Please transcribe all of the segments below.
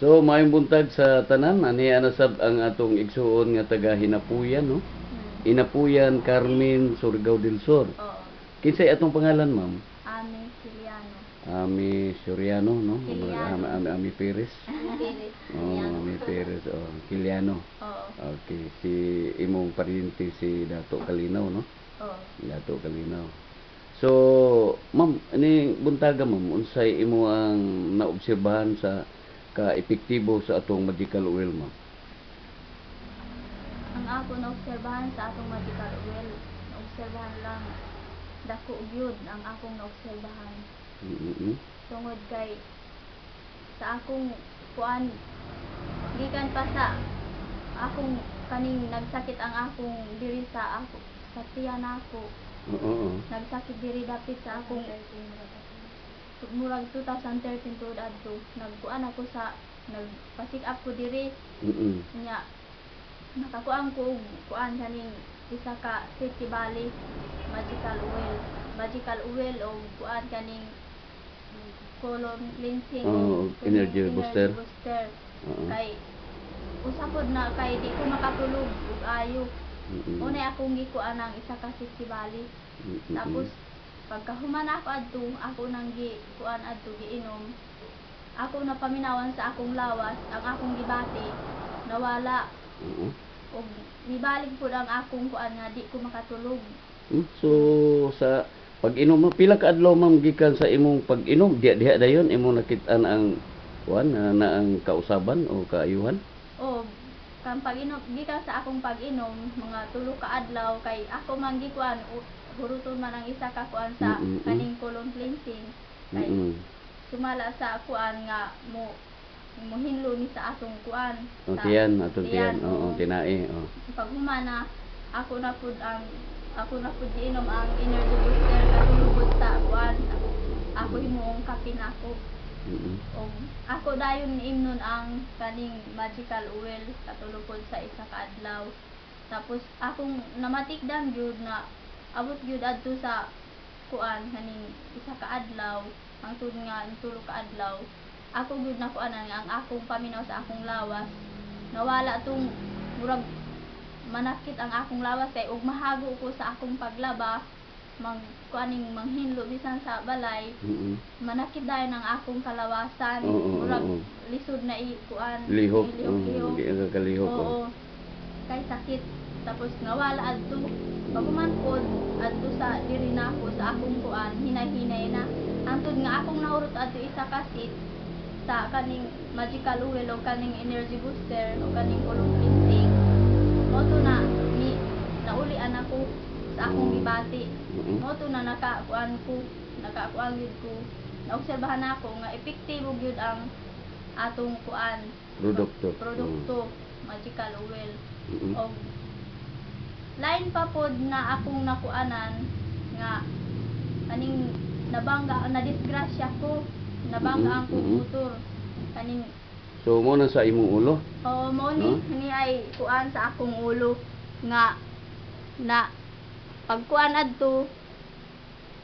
So maayong buntag sa tanan, ani ana sab ang atong igsuon nga taga Hinapuyan, no? Hinapuyan, Carmen, Surigao del Sur. Oo. Kinsay atong pangalan, ma'am? Ami Siliano. Ami Soriano, no? Kiliano. Ami Perez. Pilit. Oh, Ami Perez, oh, Kiliano. Oo. Okay, si imong pariente si Dato Kalinaw, no? Oo. Dato Kalinaw. So, ma'am, ani buntaga ma'am, unsay imo ang naobserbahan sa ka-epektibo sa atong magical oil, ma'am? Ang ako naobserbahan sa atong magical oil, naobserbahan lang dako gyud ang akong naobserbahan. Mm-mm. Tungod kay sa akong kuan gikan pa sa akong kaning nagsakit ang akong diri sa ako sa tiyan ako. Oo. Nagsakit diri dapit sa akong murag 2013 tuod adto. Nagkuan ako sa nagpa-check up ko diri Mm-mm. nya nakakuan ko og kuan kaning isa ka City Valley magical oil o kuan kaning colon cleansing Oh, energy booster. Oo. Kay usapod na kay di ko makatulog ug ayo. Mm-mm. Unay akong gikuan ang isa ka City Valley. Mm-mm. Tapos pagkahuman ako adto, ako nang kuan adto giinom. Ako na paminawan sa akong lawas, ang akong gibati nawala Oo. og nibalik pud ang akong kuan nga di ko makatulog. So sa pag-inom mo, pila ka adlaw ma'am gikan sa imong pag-inom, diha dayon imong nakit-an ang kuan na ang kausaban o kaayuhan? O kan pag-inom gikan sa akong pag-inom mga 3 ka adlaw kay ako man gikuan huruton man ang isa ka kuan sa Mm-mm. kaning colon cleansing kay Mm-mm. sumala sa kuan nga hinlo ni sa atong kuan O sa tiyan, atong tiyan. tiyan, Oo, tinai. Oo. pag humana ako na pud giinom ang energy booster katulubod sa kuan ako himuong kape na ako. Mm-mm. O ako dayon niimnon ang kaning magical oil katulupod sa isa ka adlaw. Tapos akong namatikdan gyud na abot gyud adto sa kuan kaning isa ka adlaw hangtod nga 3 ka adlaw. Ako gyud na kuanan nga ang akong paminaw sa akong lawas nawala tong murag manakit ang akong lawas kay ug mahago ko sa akong paglaba kuaning manghinlo bisan sa balay. Mm-mm. Manakit dayon ang akong kalawasan. Oo, Murag oo. lisod na kuan. Lihok. Lihok. Di ang kakalihok. Oo. Kay sakit. Tapos nawala adto. Pagkuman pod adto sa diri na ako sa akong kuan, hinay-hinay na. Hangtod nga akong nahurot adto isa ka seat sa kaning magical oil o kaning energy booster o kaning colon cleansing. Moto na ni naulian ako sa akong gibati. Mm-mm. Moto na nakakuan gyud ko. Naobserbahan ako nga epektibo gyud ang atong kuan produkto magical oil. Mm-mm. Og lain pa pod na akong nakuanan nga kaning nabangga na disgrasya ko nabangga ang motor kaning So mo na sa imong ulo. mo ni ay kuan sa akong ulo nga na pagkuan adto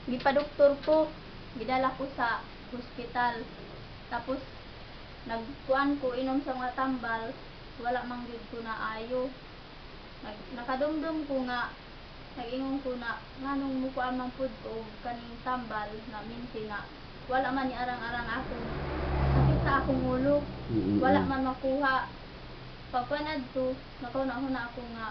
gipadoktor ko gidala ko sa hospital tapos nagkuan ko inom sa mga tambal wala man gyud ko na ayo nakadumdum ko nga nag-ingon ko na nganong mukuan man pud ko kaning tambal na minti na wala man ni arang-arang akong sakit sa akong ulo. Mm-mm. Wala man makuha pagpanad to nakauna-una ako nga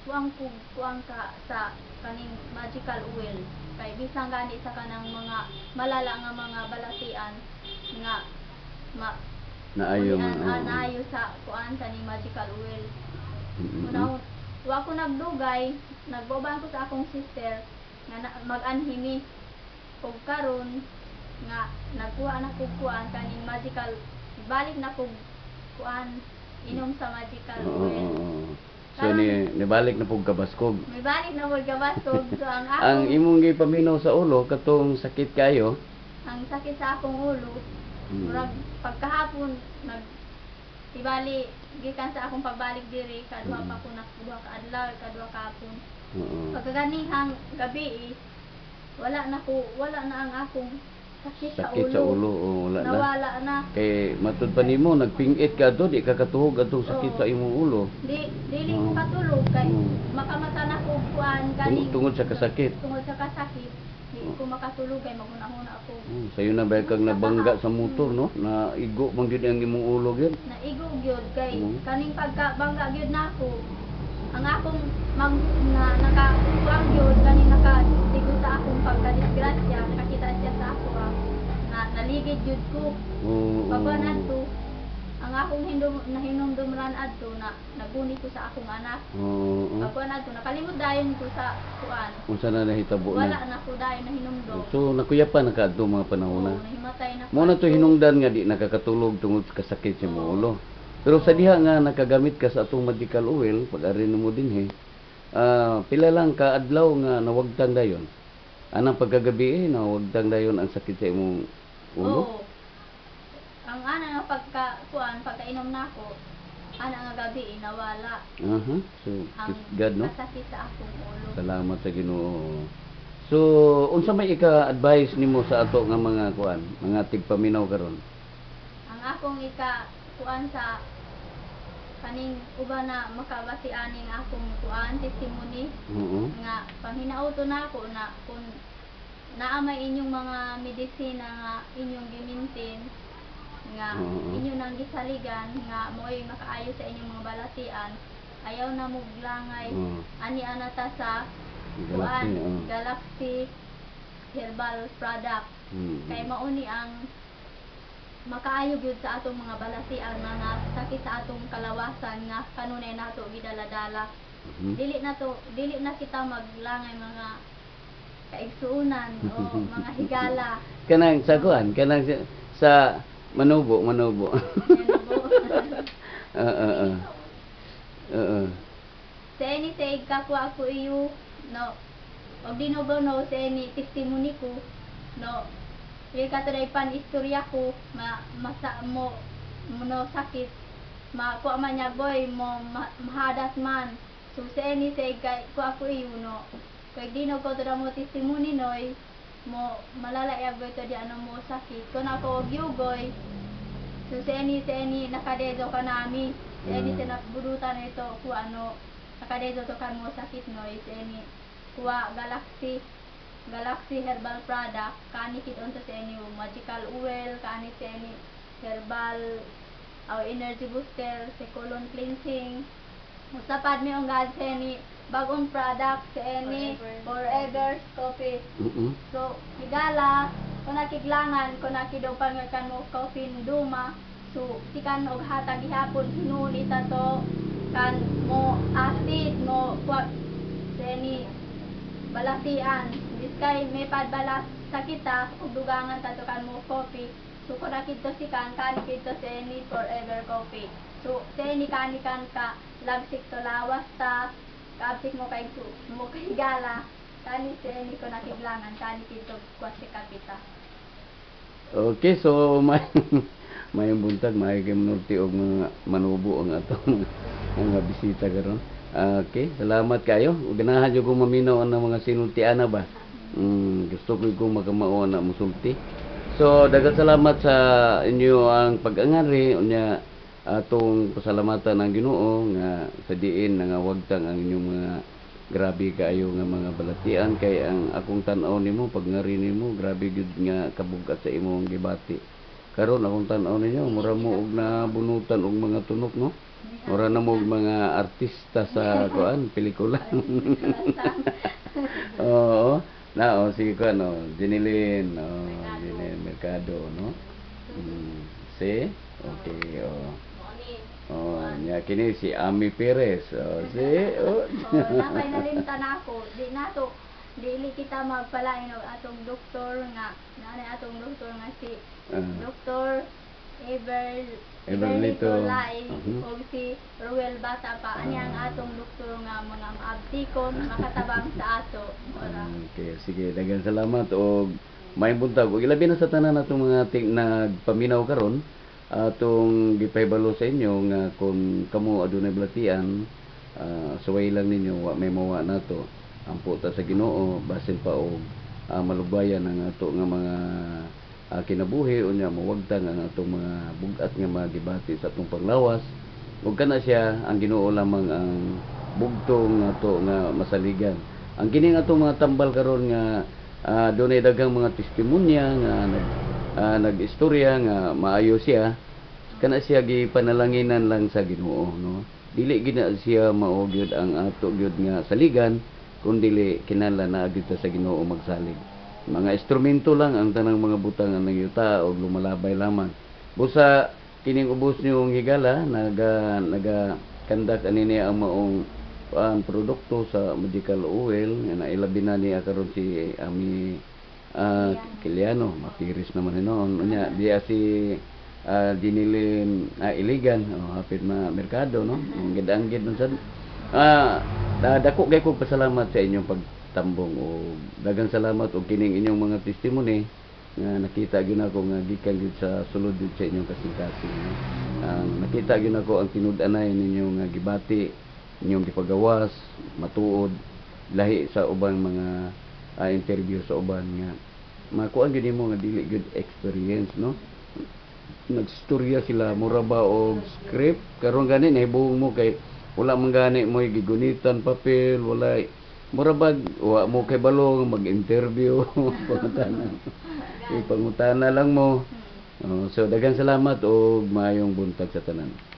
kuang ka sa kaning magical oil kay bisan gani sa kanang mga malala nga mga balatian nga Naayo man. naayo sa kuan kaning magical oil. Mm-mm. Una wa ko nagdugay nagboban ko sa akong sister nga mag-anhimi og karon nga nagkuha na ko kuan kaning magical balik na ko kuan inom sa magical oil. So nibalik na pug kabaskog. May balik na mo gabasog so ang Ang akong imong gipaminaw sa ulo katong sakit kayo. ang sakit sa akong ulo murag pagkahapon tibali gikan sa akong pagbalik diri kadua pa ko duha ka adlaw kadua ka hapon. Oo. Pagkaganihang gabi wala na ang akong sakit sa ulo, wala na. Nawala na. Kay matud pa nimo nagpingit ka to, di ka katuhog atong sakit Oo. sa imong ulo. Dili ko katulog kay makamata na ko kuan kaning Tungod sa kasakit. Tungod sa kasakit, di ko makatulog kay maghuna-huna ako. Sayo na ba kang nabangga sa motor, no? Na igo man gyud ang imong ulo gyud. Naigog gyud kay Oo. kaning pagkabangga gyud nako. Ang akong nakakuang gyud kaning nakatigo sa akong pagkadisgrasya, nakakita siya sa ako na naligid gyud ko. Oo. Pagbanan to, ang akong nahinumdumran adto na naguni ko sa akong anak. Oo. Pagbanan to, nakalimot dayon ko sa kuan. Unsa na nahitabo Wala na? na ko dayon na hinumdum. So nakuyapan na kadto mga panahon na. Oo, nahimatay na Mo na to ako. hinungdan nga di nakakatulog tungod sa kasakit sa imong ulo. Pero sa diha nga nakagamit ka sa atong medical oil pag-ari mo dinhi, pila lang ka adlaw nga nawagtang dayon. Anang pagkagabi nawagtang dayon ang sakit sa imong ulo. Oo. Ang ana nga pagkainom nako, ana nga gabi nawala. Aha. So Ang God no. kasakit sa akong ulo. Salamat sa Ginoo. So unsa may ika-advise nimo sa ato nga mga kuan, mga tigpaminaw karon? Ang akong kuan sa kaning uban na makabati aning akong kuan testimony Oo. nga panghinauto na ako na kung naamay inyong mga medisina nga inyong gimintin nga Oo. inyo nang gisaligan nga mo'y makaayo sa inyong mga balatian, ayaw na muglangay Oo. ani anata sa Galaxy, kuan oo. Galaxy herbal product kay mauni ang makaayo gyud sa atong mga balatian mga sakit sa atong kalawasan nga kanunay nato gidala-dala. Dili na kita maglangay mga kaigsuunan o mga higala. Kanang sa kuan, kanang sa manubo. Yan po. Oo. Oo. Sa any say kapwa ko iyo no og di no no sa any testimony ko no yung katuday pan istorya ko masa mo no sakit makuha man niya boy mo mahadas man so sa any say kay ko ako iyo no kay di no ko to mo testimony noy mo malalaya boy to di ano mo sakit kun ako og yugoy so sa any nakadedo ka nami sa any sinabudutan ito ko ano nakadedo to kan mo sakit noy sa any kuha Galaxy herbal product kani kit unta sa inyo magical oil kani sa inyo herbal energy booster sa colon cleansing usapad mi ang gad sa inyo bagong product sa inyo forever coffee. So higala kung nakiglangan kung nakidopan nga kan mo coffee duma so sikan og hatag gihapon hinunita to kan mo acid mo sa inyo balatian biskay may padbalas sa kita ug dugangan tatukan mo coffee so kung nakito si kan kito sa any forever coffee so sa any kan ka lagsik to lawas ta kaabsik mo kay gala kani sa any ko nakiglangan kani kito kwasi kapita. Okay, so may buntag may kay og mga manubo ang atong mga bisita karon. Okay, salamat kayo. Ganahan jud ko maminaw ang mga sinultiana ba. Gusto ko makamao na musulti. So daghang salamat sa inyo ang pag-angari unya atong pasalamatan ang Ginoo nga sa diin nangawagtang ang inyong mga grabe kaayo nga mga balatian kay ang akong tan-aw nimo pagngari nimo grabe gyud nga kabugat sa imong gibati. Karon akong tan-aw ninyo mura mo og nabunutan og mga tunok no. Mura na mo mga artista sa kuan pelikula. Oo. Sige ko Jenilyn, Jenilyn Mercado, no? Si? Okay, nya kini si Ami Perez. Napay na rin tanako, dili kita magpalain og atong doktor nga atong doktor nga si Dr. Eberlito Lai o si Ruel Bata pa ani ang atong doktor nga mga maabtikon makatabang sa ato. Okay, sige, daghang salamat og may buntag ug ilabi na sa tanan natong mga nagpaminaw karon atong gipahibalo sa inyo nga kung kamo adunay balatian suway lang ninyo wa may mawa nato ang puta sa Ginoo basin pa og malugbayan ang ato nga mga kinabuhi unya muwagtang ang atong mga bugat nga mga gibati sa atong panglawas. Ug kana siya ang Ginoo lamang ang bugtong nato nga masaligan. Ang kini nga atong mga tambal karon nga dunay daghang mga testimonya nga nag-istorya nga maayo siya, kana siya gipanalanginan lang sa Ginoo, no. Dili gina siya mao gyud ang ato gyud nga saligan, kundi kinahanglan na gyud ta sa Ginoo magsalig. Mga instrumento lang ang tanang mga butang ang nangyuta o lumalabay lamang. Busa kining ubos niyong higala naga kandak anini ang maong produkto sa medical oil nga nailabi na niya karon si Ami Kiliano, mapiris naman noon. Unya diya si dinilin iligan hapit na merkado, no. Ang gidanggid nun sad. Dako kay ko pasalamat sa inyong pagtambong o daghang salamat og kining inyong mga testimony nga nakita gyud ako nga gikan gyud sa sulod gyud sa inyong kasing-kasing. Nakita gyud ako ang tinud-anay ninyo nga gibati, inyong gipagawas, matuod lahi sa ubang mga interview sa uban nga makuan gyud nimo nga dili gyud experience, no. Nagstorya sila mura ba og script karon gani nahibuong mo kay wala man gani mo gigunitan papel, wala mura ba wa mo kay balong mag-interview pangutana lang mo. So daghang salamat og maayong buntag sa tanan.